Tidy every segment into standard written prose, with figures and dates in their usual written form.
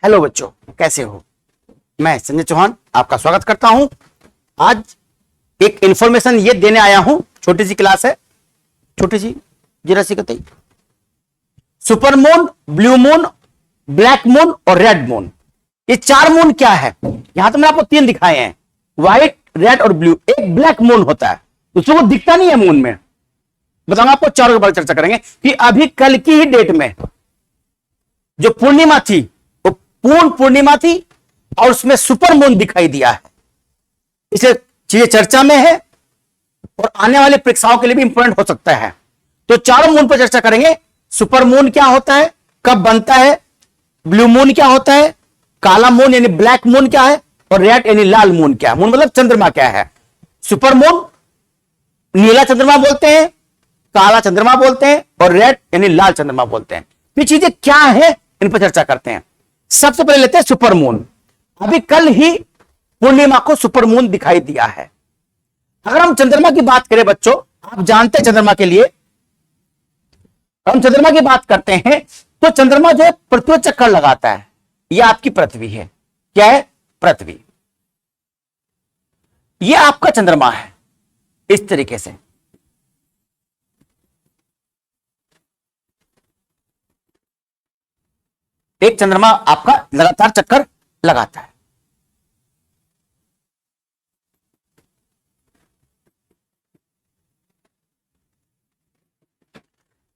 Hello बच्चों, कैसे हो? मैं संजय चौहान आपका स्वागत करता हूं। आज एक इंफॉर्मेशन ये देने आया हूं, छोटी सी क्लास है, छोटी सी जरा सी कतई। Super moon, blue moon, black moon और रेड मून, ये चार मून क्या है? यहां तो मैंने आपको तीन दिखाए हैं, व्हाइट, रेड और ब्लू। एक ब्लैक मून होता है, उसमें वो दिखता नहीं है मून में। बताऊंगा आपको, चारों के बारे में चर्चा करेंगे कि अभी कल की ही डेट में जो पूर्णिमा थी वो पूर्ण पूर्णिमा थी और उसमें सुपर मून दिखाई दिया है। इसे चीजें चर्चा में है और आने वाले परीक्षाओं के लिए भी इंपॉर्टेंट हो सकता है। तो चारों मून पर चर्चा करेंगे। सुपर मून क्या होता है, कब बनता है, ब्लू मून क्या होता है, काला मून यानी ब्लैक मून क्या है, और रेड यानी लाल मून क्या है। मून मतलब चंद्रमा क्या है। सुपर मून नीला चंद्रमा बोलते हैं, काला चंद्रमा बोलते हैं और रेड यानी लाल चंद्रमा बोलते हैं। ये चीजें क्या है, इन पर चर्चा करते हैं। सबसे पहले लेते हैं सुपर मून। अभी कल ही पूर्णिमा को सुपर मून दिखाई दिया है। अगर हम चंद्रमा की बात करें बच्चों, आप जानते हैं चंद्रमा के लिए, हम चंद्रमा की बात करते हैं तो चंद्रमा जो है पृथ्वी चक्कर लगाता है। यह आपकी पृथ्वी है। क्या है? पृथ्वी। यह आपका चंद्रमा है। इस तरीके से एक चंद्रमा आपका लगातार चक्कर लगाता है।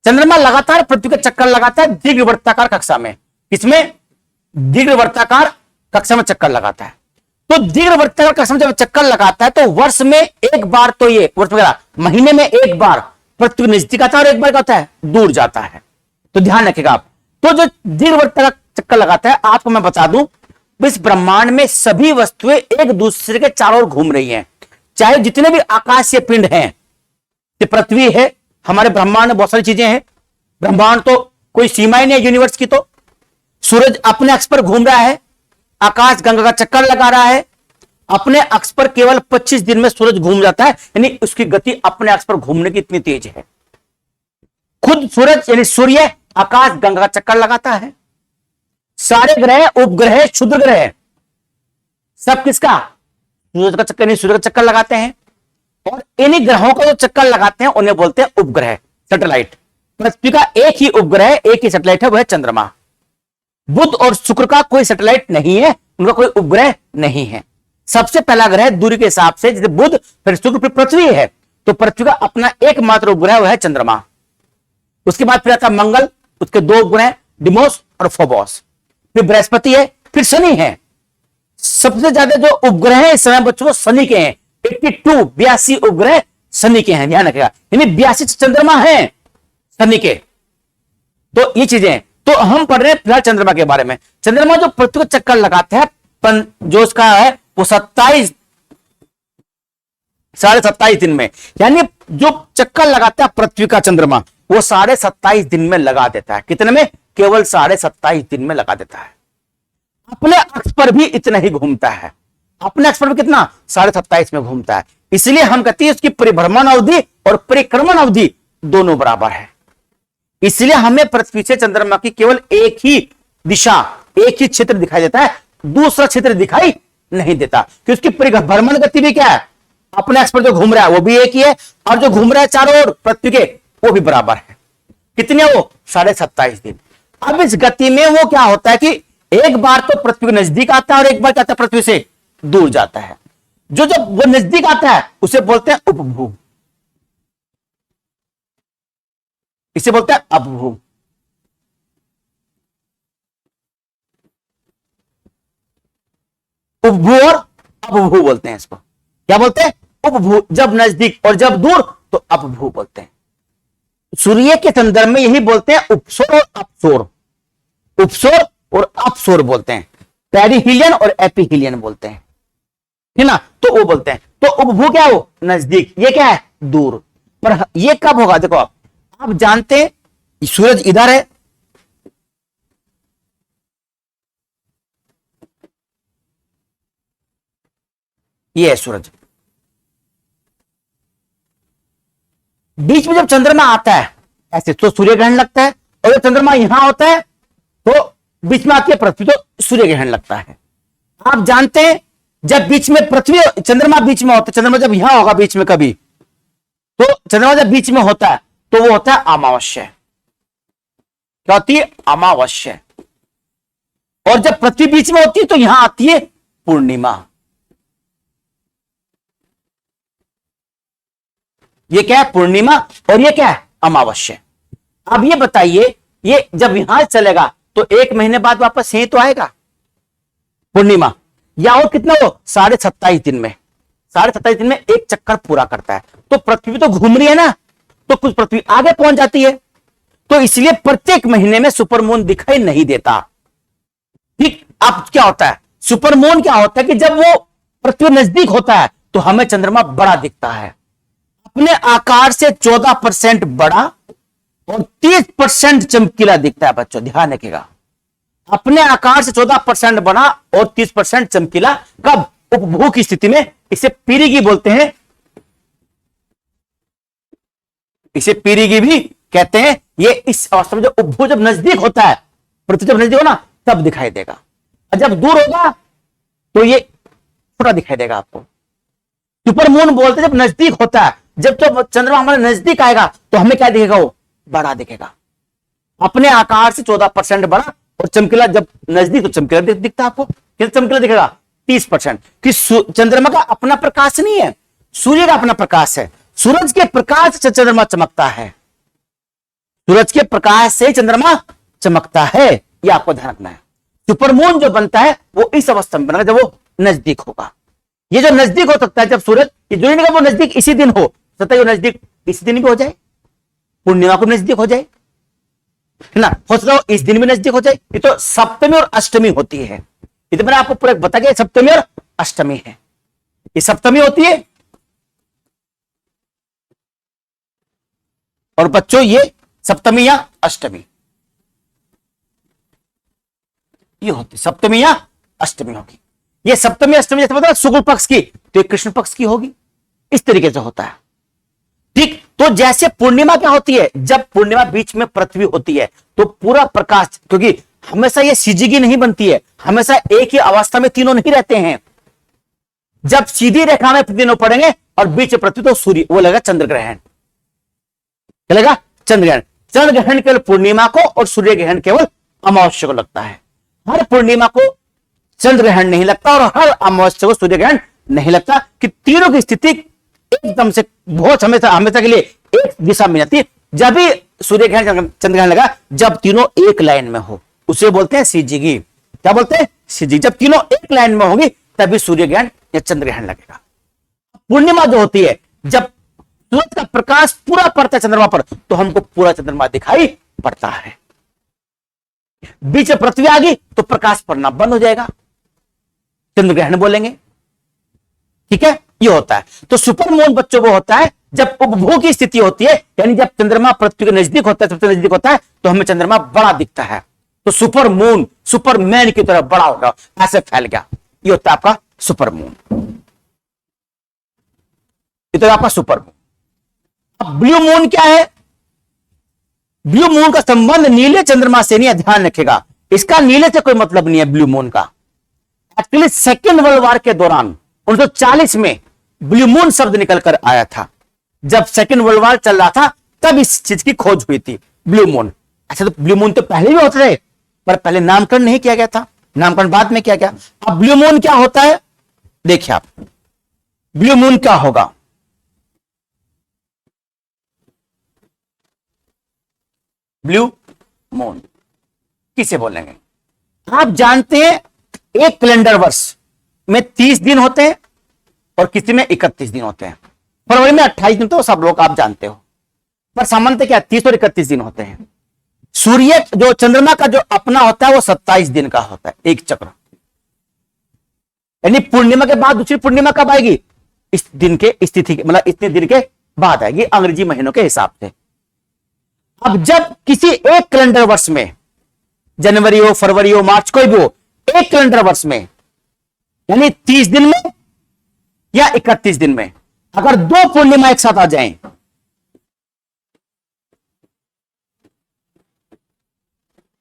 चंद्रमा लगातार पृथ्वी का चक्कर लगाता है दीर्घवृत्ताकार कक्षा में। इसमें दीर्घवृत्ताकार कक्षा में चक्कर लगाता है। तो दीर्घवृत्ताकार कक्षा में जब चक्कर लगाता है तो वर्ष में एक बार, तो ये वर्ष वगैरह महीने में एक बार पृथ्वी नजदीक आता है और एक बार क्या होता है, दूर जाता है। तो ध्यान रखिएगा आप। तो जो दीर्घवृत्ताकार चक्कर लगाता है, आपको मैं बता दूं, इस ब्रह्मांड में सभी वस्तुएं एक दूसरे के चारों ओर घूम रही हैं। चाहे जितने भी आकाशीय पिंड हैं, पृथ्वी है, हमारे ब्रह्मांड में बहुत सारी चीजें हैं। ब्रह्मांड तो कोई सीमा ही नहीं है यूनिवर्स की। तो सूरज अपने अक्ष पर घूम रहा है, आकाश गंगा का चक्कर लगा रहा है। अपने अक्ष पर केवल 25 दिन में सूरज घूम जाता है, यानी उसकी गति अपने अक्ष पर घूमने की इतनी तेज है। खुद सूरज यानी सूर्य आकाश गंगा का चक्कर लगाता है। सारे ग्रह, उपग्रह, क्षुद्र ग्रह सब किसका? सूरज का चक्कर, सूर्य का चक्कर लगाते हैं। और इन्हीं ग्रहों का जो चक्कर लगाते हैं उन्हें बोलते हैं उपग्रह, सैटेलाइट। पृथ्वी का एक ही उपग्रह, एक ही सैटेलाइट है, वह है चंद्रमा। बुध और शुक्र का कोई सैटेलाइट नहीं है, उनका कोई उपग्रह नहीं है। सबसे पहला ग्रह दूरी के हिसाब से जैसे बुध, फिर शुक्र, फिर पृथ्वी है। तो पृथ्वी का अपना एकमात्र उपग्रह वह है चंद्रमा। उसके बाद फिर आता मंगल, उसके दो उपग्रह डिमोस और फोबोस। फिर बृहस्पति है, फिर शनि है। सबसे ज्यादा जो उपग्रह है इस समय बच्चों शनि के हैं। 82 उपग्रह शनि के हैं, ध्यान रखिएगा। यानी 82 चंद्रमा हैं शनि के। तो ये चीजें हैं। तो हम पढ़ रहे हैं फिलहाल चंद्रमा के बारे में। चंद्रमा जो पृथ्वी को चक्कर लगाता है, जो उसका है वो 27.5 दिन में, यानी जो चक्कर लगाता है पृथ्वी का चंद्रमा वो 27.5 दिन में लगा देता है। कितने में? केवल 27.5 दिन में लगा देता है। अपने अक्ष पर भी इतना ही घूमता है। अपने अक्ष पर भी कितना? 27.5 में घूमता है। इसलिए हम कहते हैं उसकी परिभ्रमण अवधि और परिक्रमण अवधि दोनों बराबर है। इसलिए हमें पृथ्वी से चंद्रमा की केवल एक ही दिशा, एक ही क्षेत्र दिखाई देता है, दूसरा क्षेत्र दिखाई नहीं देता। कि उसकी परिभ्रमण गति भी क्या है? अपने अक्ष पर जो घूम रहा है वो भी एक ही है, और जो घूम रहा है चारों ओर पृथ्वी के वो भी बराबर है। कितने? वो 27.5 दिन। अब इस गति में वो क्या होता है कि एक बार तो पृथ्वी के नजदीक आता है और एक बार क्या होता है, पृथ्वी से दूर जाता है। जो जब वो नजदीक आता है उसे बोलते हैं उपभू, इसे बोलते हैं अपभू। उपभू और अपभू बोलते हैं इसको। क्या बोलते हैं? उपभू जब नजदीक, और जब दूर तो अपभू बोलते हैं। सूर्य के संदर्भ में यही बोलते हैं उपसौर और अपसौर। उपसौर और अपसौर बोलते हैं। पेरिहिलियन और एपिहिलियन बोलते हैं, है ना। तो वो बोलते हैं। तो उपभू क्या हो? नजदीक। ये क्या है? दूर। पर ये कब होगा? देखो आप जानते हैं सूरज इधर है, ये है सूरज। बीच में जब चंद्रमा आता है ऐसे तो सूर्य ग्रहण लगता है, और जब चंद्रमा यहां होता है तो बीच में आती है पृथ्वी तो सूर्य ग्रहण लगता है। आप जानते हैं जब बीच में पृथ्वी चंद्रमा बीच में होता है, चंद्रमा जब यहां होगा बीच में कभी, तो चंद्रमा जब बीच में होता है तो वो होता है अमावस्या। क्या होती है? अमावस्या। और जब पृथ्वी बीच में होती है तो यहां आती है पूर्णिमा। ये क्या है? पूर्णिमा। और ये क्या है? अमावस्या। अब ये बताइए, ये जब यहां चलेगा तो 1 महीने बाद वापस यही तो आएगा पूर्णिमा। या और कितना हो? 27.5 दिन में, 27.5 दिन में एक चक्कर पूरा करता है। तो पृथ्वी तो घूम रही है ना, तो कुछ पृथ्वी आगे पहुंच जाती है। तो इसलिए प्रत्येक महीने में सुपरमून दिखाई नहीं देता। ठीक। अब क्या होता है? सुपरमून क्या होता है कि जब वो पृथ्वी नजदीक होता है तो हमें चंद्रमा बड़ा दिखता है, अपने आकार से 14% बड़ा और 30% चमकीला दिखता है। बच्चों ध्यान रखिएगा, अपने आकार से 14% बड़ा और 30% चमकीला। कब? उपभोग की स्थिति में। इसे पीरिगी बोलते हैं, इसे पीरिगी भी कहते हैं। ये इस अवस्था में जब उपभोग जब नजदीक होता है, पृथ्वी जब नजदीक हो ना, तब दिखाई देगा। और जब दूर होगा तो ये छोटा दिखाई देगा आपको। सुपरमून बोलते हैं जब नजदीक होता है। जब तो चंद्रमा हमारे नजदीक आएगा तो हमें क्या दिखेगा? वो बड़ा दिखेगा, अपने आकार से 14% बड़ा और चमकीला। जब नजदीक तो चमकीला दिखता है आपको। कितना चमकीला दिखेगा? 30%। कि चंद्रमा का अपना प्रकाश नहीं है, सूर्य का अपना प्रकाश है। सूरज के प्रकाश से चंद्रमा चमकता है, सूरज के प्रकाश से चंद्रमा चमकता है। यह आपको ध्यान रखना है। सुपरमून जो बनता है वो इस अवस्था में बनेगा जब वो नजदीक होगा। ये जो नजदीक हो सकता है जब सूरज, ये जो नहीं वो नजदीक इसी दिन हो सकता है, वो नजदीक इसी दिन भी हो जाए, पूर्णिमा को नजदीक हो जाए, है ना। हो सकता है इस दिन भी नजदीक हो जाए। ये तो सप्तमी और अष्टमी होती है। ये तो मैंने आपको पूरा बता गया, सप्तमी और अष्टमी है। ये सप्तमी होती है और बच्चों ये सप्तमी या अष्टमी, ये होती सप्तमी या अष्टमी होगी। ये सप्तमी अष्टमी जैसे मतलब शुक्ल पक्ष की तो ये कृष्ण पक्ष की होगी। इस तरीके से होता है। ठीक। तो जैसे पूर्णिमा क्या होती है? जब पूर्णिमा बीच में पृथ्वी होती है तो पूरा प्रकाश, क्योंकि हमेशा ये सीधी नहीं बनती है, हमेशा एक ही अवस्था में तीनों नहीं रहते हैं। जब सीधी रेखा में तीनों पड़ेंगे और बीच में पृथ्वी, तो सूर्य, वो लगेगा चंद्र ग्रहण। क्या लगेगा? चंद्र ग्रहण। चंद्र ग्रहण केवल पूर्णिमा को और सूर्य ग्रहण केवल अमावस्या को लगता है। हर पूर्णिमा को चंद्र ग्रहण नहीं लगता और हर अमावस्या को सूर्य ग्रहण नहीं लगता। कि तीनों की स्थिति एकदम से बहुत हमेशा हमेशा के लिए एक दिशा में जाती है। जब भी सूर्य ग्रहण चंद्र ग्रहण लगा, जब तीनों एक लाइन में हो, उसे बोलते हैं सीजीगी। क्या बोलते हैं? सीजी। जब तीनों एक लाइन में होगी तभी सूर्य ग्रहण या चंद्र ग्रहण लगेगा। पूर्णिमा जो होती है, जब सूरज का प्रकाश पूरा पड़ता है चंद्रमा पर तो हमको पूरा चंद्रमा दिखाई पड़ता है। बीच में पृथ्वी आ गई तो प्रकाश पड़ना बंद हो जाएगा, चंद्र ग्रहण बोलेंगे। ठीक है, ये होता है। तो सुपरमून बच्चों वो होता है जब उपभोग की स्थिति होती है, यानी जब चंद्रमा पृथ्वी के नजदीक होता है, सबसे नजदीक होता है तो हमें चंद्रमा बड़ा दिखता है। तो सुपरमून सुपरमैन की तरह बड़ा होगा, ऐसे फैल गया, ये होता है आपका सुपरमून। ये तो आपका सुपरमून। अब ब्लू मून क्या है? ब्लू मून का संबंध नीले चंद्रमा से नहीं है, ध्यान रखेगा। इसका नीले से कोई मतलब नहीं है ब्लू मून का। एक्चुअली सेकेंड वर्ल्ड वॉर के दौरान 1940 में ब्लू मून शब्द निकलकर आया था। जब सेकेंड वर्ल्ड वॉर चल रहा था तब इस चीज की खोज हुई थी, ब्लू मून। अच्छा, तो ब्लू मून तो पहले भी होते थे, पर पहले नामकरण नहीं किया गया था, नामकरण बाद में किया गया। अब ब्लू मून क्या होता है देखिए आप, ब्लू मून क्या होगा। ब्लू मून किसे बोलेंगे? आप जानते हैं एक कैलेंडर वर्ष में 30 दिन होते हैं और किसी में 31 दिन होते हैं। फरवरी में 28 दिन तो सब लोग आप जानते हो, पर सामान्यतः क्या 30 और 31 दिन होते हैं। सूर्य जो चंद्रमा का जो अपना होता है वो 27 दिन का होता है, एक चक्र। यानी पूर्णिमा के बाद दूसरी पूर्णिमा कब आएगी? इस दिन के स्थिति मतलब इतने दिन के बाद आएगी, अंग्रेजी महीनों के हिसाब से। अब जब किसी एक कैलेंडर वर्ष में, जनवरी हो, फरवरी हो, मार्च, कोई भी हो, एक कैलेंडर वर्ष में यानी 30 दिन में या 31 दिन में अगर दो पूर्णिमा एक साथ आ जाएं,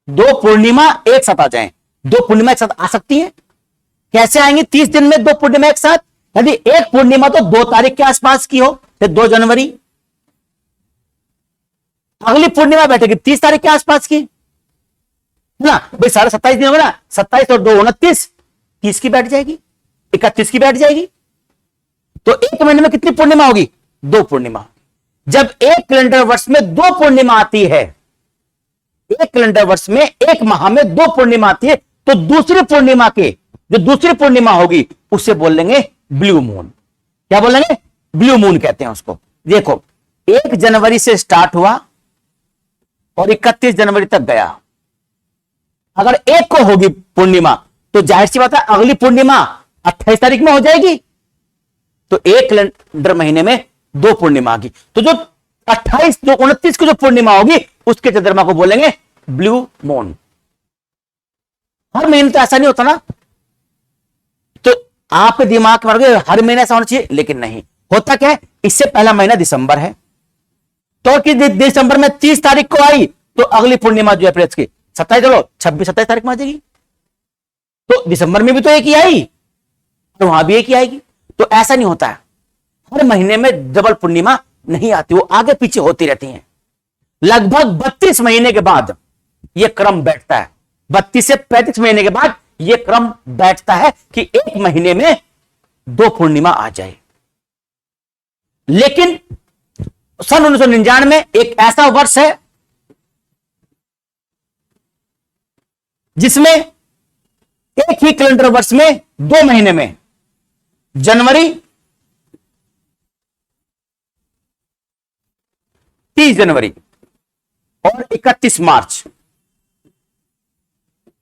दो पूर्णिमा एक साथ आ जाएं, दो पूर्णिमा एक साथ आ सकती है? कैसे आएंगे 30 दिन में दो पूर्णिमा एक साथ? यदि एक पूर्णिमा तो 2 तारीख के आसपास की हो, तो 2 जनवरी, अगली पूर्णिमा बैठेगी 30 तारीख के आसपास की, है ना भाई? साढ़े 27 दिन होगा ना, 27 और 2 29, 30 की बैठ जाएगी, 31 की बैठ जाएगी। तो एक महीने में कितनी पूर्णिमा होगी? 2 पूर्णिमा। जब एक कैलेंडर वर्ष में 2 पूर्णिमा आती है, एक कैलेंडर वर्ष में एक माह में 2 पूर्णिमा आती है, तो दूसरी पूर्णिमा के जो दूसरी पूर्णिमा होगी उसे बोलेंगे ब्लू मून। क्या बोलेंगे? ब्लू मून कहते हैं उसको। देखो 1 जनवरी से स्टार्ट हुआ और 31 जनवरी तक गया। अगर एक को होगी पूर्णिमा तो जाहिर सी बात है अगली पूर्णिमा 28 तारीख में हो जाएगी। तो एक कैलेंडर महीने में 2 पूर्णिमा आ गई। तो जो 28 जो 29 की जो पूर्णिमा होगी उसके चंद्रमा को बोलेंगे ब्लू मून। हर महीने तो ऐसा नहीं होता ना, तो आपके दिमाग में हर महीने ऐसा होना चाहिए, लेकिन नहीं होता। क्या है? इससे पहला महीना दिसंबर है, तो कि दिसंबर में 30 तारीख को आई तो अगली पूर्णिमा जो अप्रैल की 27, चलो 26-27 तारीख में आ जाएगी। तो दिसंबर में भी तो एक ही आई, तो वहां भी एक ही आएगी। तो ऐसा नहीं होता है, हर महीने में डबल पूर्णिमा नहीं आती, वो आगे पीछे होती रहती हैं। लगभग 32 महीने के बाद यह क्रम बैठता है। 32 से 35 महीने के बाद यह क्रम बैठता है कि एक महीने में 2 पूर्णिमा आ जाए। लेकिन सन 1999 में एक ऐसा वर्ष है जिसमें एक ही कैलेंडर वर्ष में 2 महीने में जनवरी, 30 जनवरी और 31 मार्च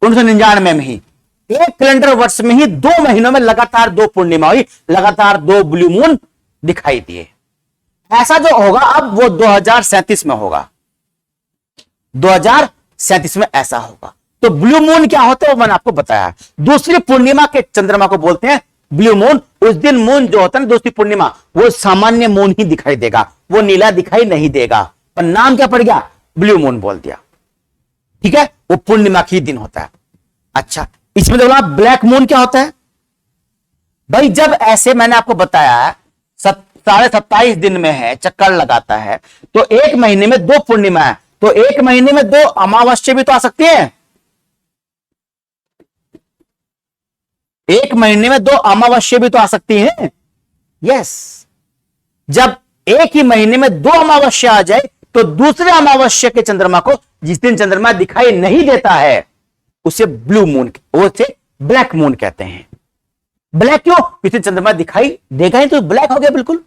1999 में ही एक कैलेंडर वर्ष में ही 2 महीनों में लगातार 2 पूर्णिमा हुई, लगातार 2 ब्लू मून दिखाई दिए। ऐसा जो होगा अब वो 2037 में होगा, 2037 में ऐसा होगा। तो ब्लू मून क्या होता है वो मैंने आपको बताया। दूसरी पूर्णिमा के चंद्रमा को बोलते हैं ब्लू मून। उस दिन मून जो होता है ना, दूसरी पूर्णिमा, वो सामान्य मून ही दिखाई देगा, वो नीला दिखाई नहीं देगा, पर नाम क्या पड़ गया? ब्लू मून बोल दिया। ठीक है, वो पूर्णिमा की दिन होता है। अच्छा, इसमें बोला ब्लैक मून क्या होता है भाई? जब ऐसे मैंने आपको बताया 27.5 दिन में है, चक्कर लगाता है, तो एक महीने में 2 पूर्णिमा है, तो एक महीने में 2 अमावस्या भी तो आ सकती है। एक महीने में 2 अमावस्या भी तो आ सकती हैं। यस, जब एक ही महीने में 2 अमावस्या आ जाए तो दूसरे अमावस्या के चंद्रमा को, जिस दिन चंद्रमा दिखाई नहीं देता है, उसे ब्लू मून, उसे ब्लैक मून कहते हैं। ब्लैक क्यों? क्योंकि चंद्रमा दिखाई देगा ही तो ब्लैक हो गया, बिल्कुल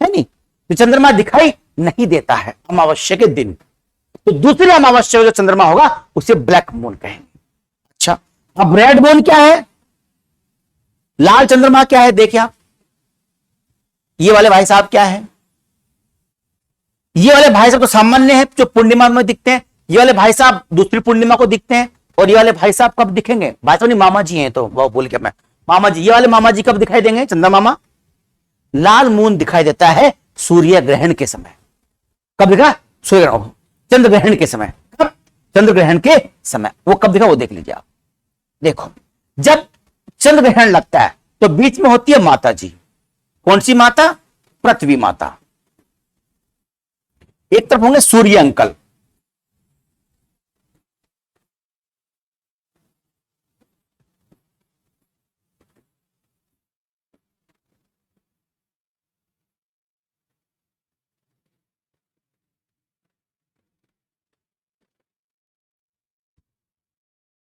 है नहीं। तो चंद्रमा दिखाई नहीं देता है अमावस्या के दिन, तो दूसरे अमावस्या जो चंद्रमा होगा उसे ब्लैक मून कहेंगे। अच्छा, अब रेड मून क्या है? लाल चंद्रमा क्या है? देखिए आप, ये वाले भाई साहब क्या है? ये वाले भाई साहब तो सामान्य है, जो पूर्णिमा में दिखते हैं। ये वाले भाई साहब दूसरी पूर्णिमा को दिखते हैं। और ये वाले भाई साहब कब दिखेंगे? भाई साहब नहीं, मामा जी हैं, तो वो बोल के मैं मामा जी, ये वाले मामा जी कब दिखाई देंगे? चंद्रमा मामा। लाल मून दिखाई देता है सूर्य ग्रहण के समय। कब दिखा? सूर्य ग्रहण, चंद्र ग्रहण के समय। कब? चंद्र ग्रहण के समय। वो कब दिखा वो देख लीजिए आप। देखो, जब चंद्र ग्रहण लगता है तो बीच में होती है माता जी। कौन सी माता? पृथ्वी माता। एक तरफ होंगे सूर्य अंकल,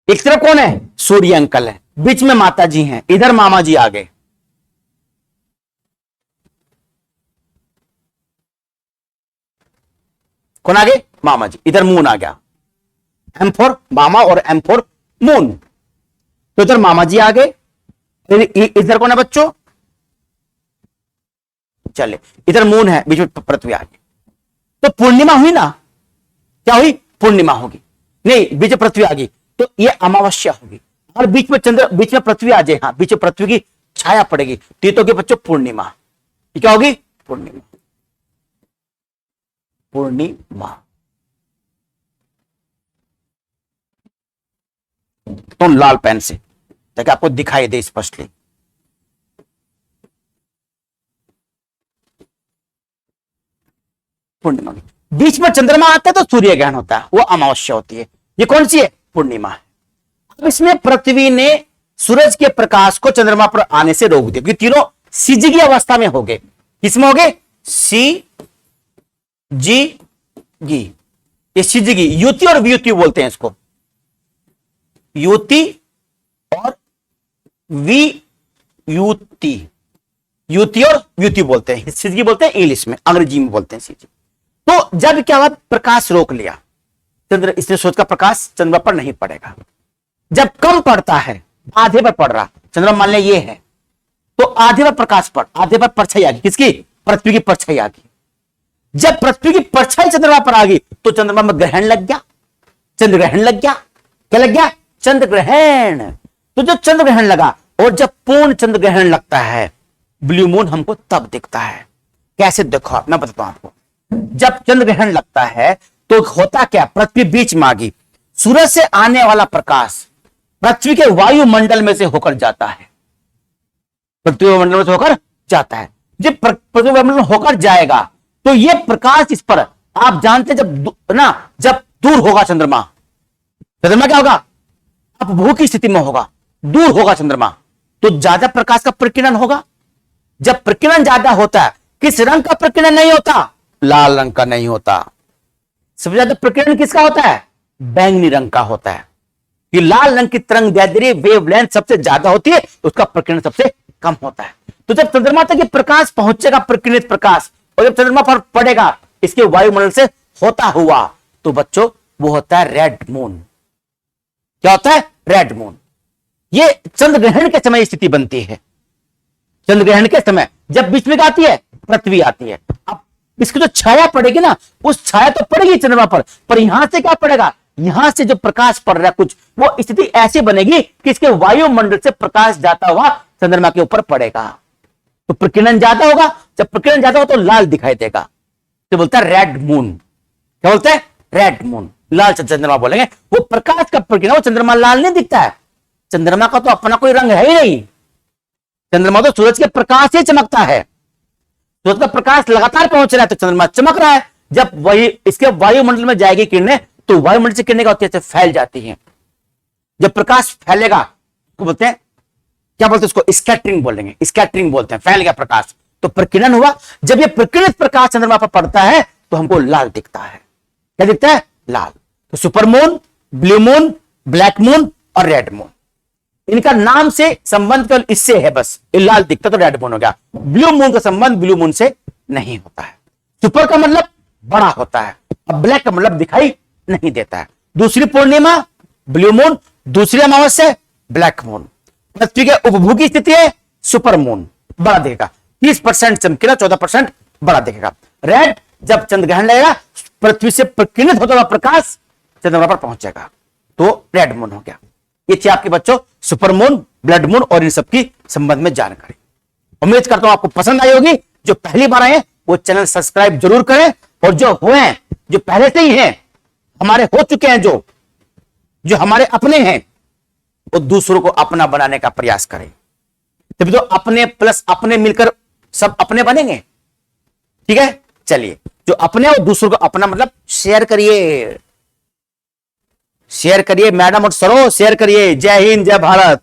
एक तरफ कौन है? सूर्य अंकल है, बीच में माता जी हैं, इधर मामा जी आ गए। कौन आ गए? मामा जी। इधर मून आ गया, एम फॉर मामा और एम फॉर मून। तो इधर मामा जी आ गए, इधर कौन है बच्चों? चले, इधर मून है, बीच में पृथ्वी आ गई। तो पूर्णिमा हुई ना? क्या हुई? पूर्णिमा होगी। नहीं, बीच में पृथ्वी आ गई तो ये अमावस्या होगी। और बीच में चंद्र, बीच में पृथ्वी आ जाए, हाँ, बीच में पृथ्वी की छाया पड़ेगी, तो ये तो होगी बच्चों पूर्णिमा। ये क्या होगी? पूर्णिमा। पूर्णिमा। तो लाल पेन से, ताकि आपको दिखाई दे स्पष्टली। पूर्णिमा बीच में चंद्रमा आता है तो सूर्य ग्रहण होता है, वो अमावस्या होती है। ये कौन सी है? पूर्णिमा है। अब इसमें पृथ्वी ने सूरज के प्रकाश को चंद्रमा पर आने से रोक दिया, क्योंकि तीनों सिजगी अवस्था में हो गए। किसमें हो गए? सी जी गी, ये सिजगी, युति और व्युति बोलते हैं इसको, युति और वियुति, युति और व्युति बोलते हैं, सिजगी बोलते हैं इंग्लिश में, अंग्रेजी में बोलते हैं सिजगी। तो जब क्या हुआ, प्रकाश रोक लिया चंद्र, इसलिए सूरज का प्रकाश चंद्रमा पर नहीं पड़ेगा। जब कम पड़ता है, आधे पर पड़ रहा, चंद्रमा मान लिया ये है, तो आधे पर प्रकाश पड़, आधे पर परछाई आ गई, किसकी? पृथ्वी की परछाई आ गई। जब पृथ्वी की परछाई चंद्रमा पर आ गई तो चंद्रमा में ग्रहण लग गया, चंद्र ग्रहण लग गया। क्या लग गया? चंद्र ग्रहण। तो जो चंद्र ग्रहण लगा, और जब पूर्ण चंद्र ग्रहण लगता है, ब्लू मून हमको तब दिखता है। कैसे? देखो आप, मैं बताता हूं आपको। जब चंद्र ग्रहण लगता है तो होता क्या, पृथ्वी बीच में आ गई, सूरज से आने वाला प्रकाश पृथ्वी के वायुमंडल में से होकर जाता है, पृथ्वी वायुमंडल में से होकर जाता है। जब पृथ्वी वायुमंडल होकर जाएगा तो ये प्रकाश इस पर, आप जानते जब दूर होगा चंद्रमा, चंद्रमा क्या होगा? अपभू की स्थिति में होगा, दूर होगा चंद्रमा, तो ज्यादा प्रकाश का प्रकीर्णन होगा। जब प्रकीर्णन ज्यादा होता है, किस रंग का प्रकीर्णन नहीं होता? लाल रंग का नहीं होता। सबसे ज्यादा प्रकीर्णन किसका होता है? बैंगनी रंग का होता है। कि लाल रंग की तरंग दैर्ध्य वेवलेंथ सबसे ज्यादा होती है, उसका प्रकीर्णन सबसे कम होता है। तो जब चंद्रमा तक ये प्रकाश पहुंचेगा, प्रकीर्णित प्रकाश, और जब चंद्रमा पर पड़ेगा इसके वायुमंडल से होता हुआ, तो बच्चों वो होता है रेड मून। क्या होता है? Red moon. ये चंद्र ग्रहण के समय स्थिति बनती है। चंद्र ग्रहण के समय जब बीच में आती है, पृथ्वी आती है, अब इसकी जो छाया पड़ेगी ना, उस छाया तो पड़ेगी चंद्रमा पर यहां से क्या पड़ेगा? यहां से जो प्रकाश पड़ रहा है कुछ, वो स्थिति ऐसी बनेगी कि इसके वायुमंडल से प्रकाश जाता हुआ चंद्रमा के ऊपर पड़ेगा, तो प्रकीर्णन ज्यादा होगा। जब प्रकीर्णन ज्यादा हो तो लाल दिखाई देगा, तो बोलता है रेड मून। क्या बोलते हैं? रेड मून, लाल चंद्रमा बोलेंगे। वो प्रकाश का प्रकीर्णन, वो चंद्रमा लाल नहीं दिखता है। चंद्रमा का तो अपना कोई रंग है ही नहीं। चंद्रमा तो सूरज के प्रकाश से चमकता है। सूरज का प्रकाश लगातार पहुंच रहा है तो चंद्रमा चमक रहा है। जब वही इसके वायुमंडल में जाएगी किरणें, तो वायुमंडल से किरणें क्या होती है? फैल जाती हैं। जब प्रकाश फैलेगा तो बोलते हैं, क्या बोलते हैं उसको? स्कैटरिंग बोलेंगे, स्कैटरिंग बोलते हैं। फैल गया प्रकाश तो प्रकीर्णन हुआ। जब ये प्रकीर्णित प्रकाश चंद्रमा पर पड़ता है तो हमको लाल दिखता है। क्या दिखता है? लाल। तो super moon, blue moon, black moon और रेड मून, इनका नाम से संबंध केवल इससे है, बस ये लाल दिखता तो रेड मून हो गया। ब्लू मून का संबंध ब्लू मून से नहीं होता है। सुपर का मतलब बड़ा होता है, अब ब्लैक का मतलब दिखाई नहीं देता है। दूसरी पूर्णिमा ब्लू मून, दूसरी अमावस्या ब्लैक मून। पृथ्वी के उपभू की स्थिति है सुपर मून, बड़ा दिखेगा, 30% चमकीला, 14% बड़ा दिखेगा। रेड, जब चंद्र ग्रहण लगेगा, पृथ्वी से प्रकीर्णित होता हुआ प्रकाश चंद्रमा पर पहुंचेगा, तो रेड मून हो गया। ये थी आपके बच्चों सुपर मून, ब्लड मून और इन सबकी संबंध में जानकारी। उम्मीद करता हूं आपको पसंद आई होगी। जो पहली बार आए वो चैनल सब्सक्राइब जरूर करें, और जो हुए हैं, जो पहले से ही हैं, हमारे हो चुके हैं, जो हमारे अपने हैं, वो दूसरों को अपना बनाने का प्रयास करें। तभी तो अपने प्लस अपने मिलकर सब अपने बनेंगे। ठीक है, चलिए, जो अपने और दूसरों को अपना मतलब शेयर करिए, शेयर करिए मैडम और सरो, शेयर करिए। जय हिंद, जय भारत।